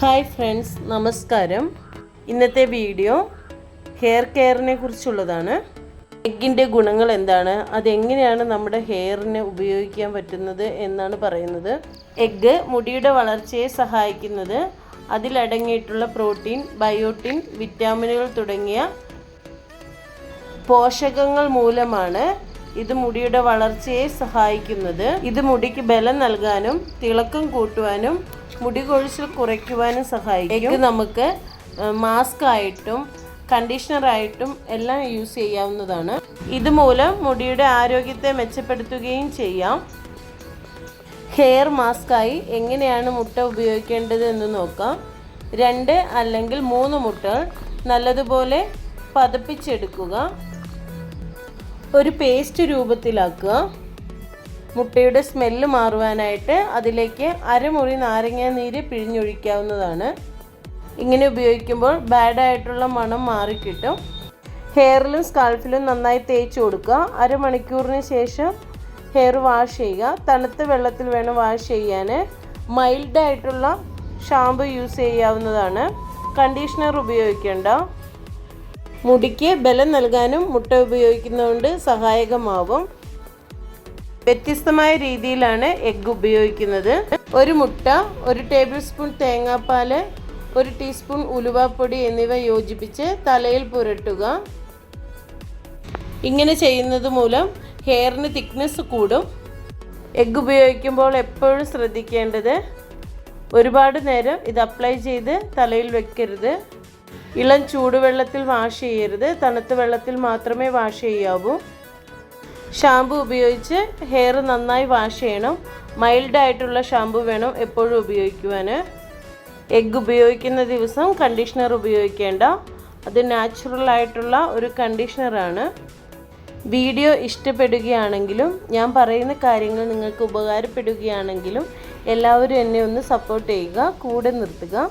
Hi friends, നമസ്കാരം. ഇന്നത്തെ video hair കെയറിനെ കുറിച്ചുള്ളതാണ്. എഗ്ഗിൻ്റെ ഗുണങ്ങൾ എന്താണ്, അതെങ്ങനെയാണ് നമ്മുടെ ഹെയറിന് ഉപയോഗിക്കാൻ പറ്റുന്നത് എന്നാണ് പറയുന്നത്. എഗ്ഗ് മുടിയുടെ വളർച്ചയെ സഹായിക്കുന്നത് അതിലടങ്ങിയിട്ടുള്ള പ്രോട്ടീൻ, ബയോട്ടിൻ, വിറ്റാമിനുകൾ തുടങ്ങിയ പോഷകങ്ങൾ മൂലമാണ് ഇത് മുടിയുടെ വളർച്ചയെ സഹായിക്കുന്നത്. ഇത് മുടിക്ക് ബലം നൽകാനും തിളക്കം കൂട്ടുവാനും മുടി കൊഴിച്ചിൽ കുറയ്ക്കുവാനും സഹായിക്കും. എഗ്ഗ് നമുക്ക് മാസ്ക് ആയിട്ടും കണ്ടീഷണറായിട്ടും എല്ലാം യൂസ് ചെയ്യാവുന്നതാണ്. ഇതുമൂലം മുടിയുടെ ആരോഗ്യത്തെ മെച്ചപ്പെടുത്തുകയും ചെയ്യാം. ഹെയർ മാസ്കായി എങ്ങനെയാണ് മുട്ട ഉപയോഗിക്കേണ്ടത് എന്ന് നോക്കാം. 2 അല്ലെങ്കിൽ 3 മുട്ടകൾ നല്ലതുപോലെ പതപ്പിച്ചെടുക്കുക. ഒരു പേസ്റ്റ് രൂപത്തിലാക്കുക. മുട്ടയുടെ സ്മെല്ല് മാറുവാനായിട്ട് അതിലേക്ക് അരമുറി നാരങ്ങ നീര് പിഴിഞ്ഞൊഴിക്കാവുന്നതാണ്. ഇങ്ങനെ ഉപയോഗിക്കുമ്പോൾ ബാഡായിട്ടുള്ള മണം മാറിക്കിട്ടും. ഹെയറിലും സ്കാൾപ്പിലും നന്നായി തേച്ച് കൊടുക്കുക. അരമണിക്കൂറിന് ശേഷം ഹെയർ വാഷ് ചെയ്യുക. തണുത്ത വെള്ളത്തിൽ വേണം വാഷ് ചെയ്യാൻ. മൈൽഡായിട്ടുള്ള ഷാമ്പു യൂസ് ചെയ്യാവുന്നതാണ്. കണ്ടീഷണർ ഉപയോഗിക്കേണ്ട. മുടിക്ക് ബലം നൽകാനും മുട്ട ഉപയോഗിക്കുന്നതുകൊണ്ട് സഹായകമാവും. വ്യത്യസ്തമായ രീതിയിലാണ് എഗ്ഗ് ഉപയോഗിക്കുന്നത്. ഒരു മുട്ട, 1 ടേബിൾ സ്പൂൺ തേങ്ങാപ്പാൽ, 1 ടീസ്പൂൺ ഉലുവാപ്പൊടി എന്നിവ യോജിപ്പിച്ച് തലയിൽ പുരട്ടുക. ഇങ്ങനെ ചെയ്യുന്നത് മൂലം ഹെയറിന് തിക്നെസ് കൂടും. എഗ്ഗ് ഉപയോഗിക്കുമ്പോൾ എപ്പോഴും ശ്രദ്ധിക്കേണ്ടത് ഒരുപാട് നേരം ഇത് അപ്ലൈ ചെയ്ത് തലയിൽ വെക്കരുത്. ഇളം ചൂടുവെള്ളത്തിൽ വാഷ് ചെയ്യരുത്. തണുത്ത വെള്ളത്തിൽ മാത്രമേ വാഷ് ചെയ്യാവൂ. ഷാമ്പു ഉപയോഗിച്ച് ഹെയർ നന്നായി വാഷ് ചെയ്യണം. മൈൽഡായിട്ടുള്ള ഷാമ്പു വേണം എപ്പോഴും ഉപയോഗിക്കുവാൻ. എഗ്ഗ് ഉപയോഗിക്കുന്ന ദിവസം കണ്ടീഷണർ ഉപയോഗിക്കേണ്ട. അത് നാച്ചുറലായിട്ടുള്ള ഒരു കണ്ടീഷണറാണ്. വീഡിയോ ഇഷ്ടപ്പെടുകയാണെങ്കിലും ഞാൻ പറയുന്ന കാര്യങ്ങൾ നിങ്ങൾക്ക് ഉപകാരപ്പെടുകയാണെങ്കിലും എല്ലാവരും എന്നെ ഒന്ന് സപ്പോർട്ട് ചെയ്യുക, കൂടെ നിർത്തുക.